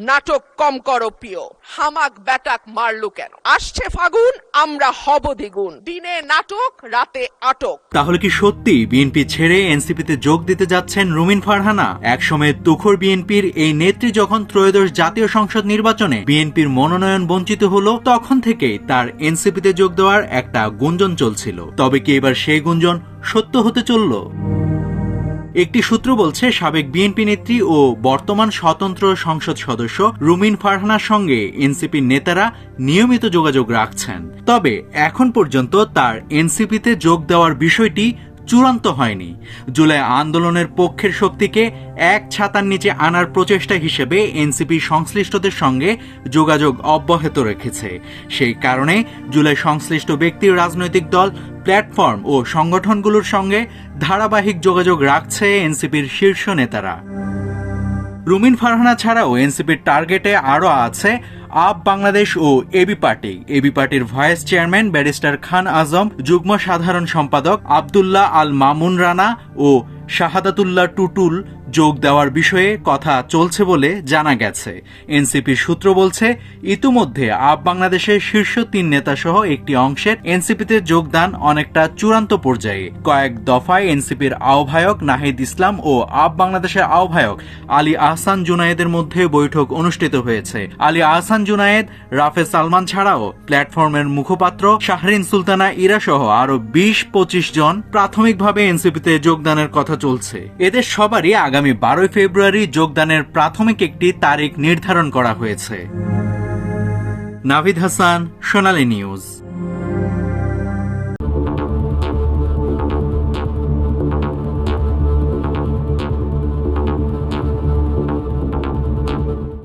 নাটক কম করো প্রিয়, হামাক ব্যাটাক মারলু কেন? আসছে ফাগুন, আমরা হব দ্বিগুণ, দিনে নাটক রাতে আটক। তাহলে কি সত্যি বিএনপি ছেড়ে এনসিপিতে যোগ দিতে যাচ্ছেন রুমিন ফারহানা? একসময় তুখোর বিএনপির এই নেত্রী যখন ত্রয়োদশ জাতীয় সংসদ নির্বাচনে বিএনপির মনোনয়ন বঞ্চিত হলো, তখন থেকেই তার এনসিপিতে যোগ দেওয়ার একটা গুঞ্জন চলছিল। তবে কি এবার সেই গুঞ্জন সত্য হতে চলল? একটি সূত্র বলছে সাবেক বিএনপি নেত্রী ও বর্তমান স্বতন্ত্র সংসদ সদস্য রুমিন ফারহানার সঙ্গে এনসিপির নেতারা নিয়মিত যোগাযোগ রাখছেন। তবে এখন পর্যন্ত তার এনসিপিতে যোগ দেওয়ার বিষয়টি চূড়ান্ত হয়নি। জুলাই আন্দোলনের পক্ষের শক্তিকে এক ছাতার নিচে আনার প্রচেষ্টা হিসেবে এনসিপি সংশ্লিষ্টদের সঙ্গে যোগাযোগ অব্যাহত রেখেছে। সেই কারণে জুলাই সংশ্লিষ্ট ব্যক্তির রাজনৈতিক দল, প্ল্যাটফর্ম ও সংগঠনগুলোর সঙ্গে ধারাবাহিক যোগাযোগ রাখছে এনসিপির শীর্ষ নেতারা। রুমিন ফারহানা ছাড়াও এনসিপির টার্গেটে আরও আছে আপ বাংলাদেশ ও এবি পার্টি। এবি পার্টির ভাইস চেয়ারম্যান ব্যারিস্টার খান আজম, যুগ্ম সাধারণ সম্পাদক আব্দুল্লাহ আল মামুন রানা ও শাহাদাতুল্লাহ টুটুল যোগ দেওয়ার বিষয়ে কথা চলছে বলে জানা গেছে। এনসিপির সূত্র বলছে ইতিমধ্যে আপ বাংলাদেশের শীর্ষ 3 নেতা সহ একটি অংশের এনসিপিতে যোগদান অনেকটা চূড়ান্ত পর্যায়ে। কয়েক দফায় এনসিপির আহ্বায়ক নাহিদ ইসলাম ও আপ বাংলাদেশের আহ্বায়ক আলী আহসান জুনায়েদের মধ্যে বৈঠক অনুষ্ঠিত হয়েছে। আলী আহসান জুনায়েদ, রাফে সালমান ছাড়াও প্ল্যাটফর্মের মুখপাত্র শাহরিন সুলতানা ইরা সহ আরো 20-25 জন প্রাথমিকভাবে এনসিপিতে যোগদানের কথা চলছে। এদের সবারই আগামী 12 ফেব্রুয়ারি যোগদানের প্রাথমিক একটি তারিখ নির্ধারণ করা হয়েছে। নাভিদ হাসান, সোনালী নিউজ।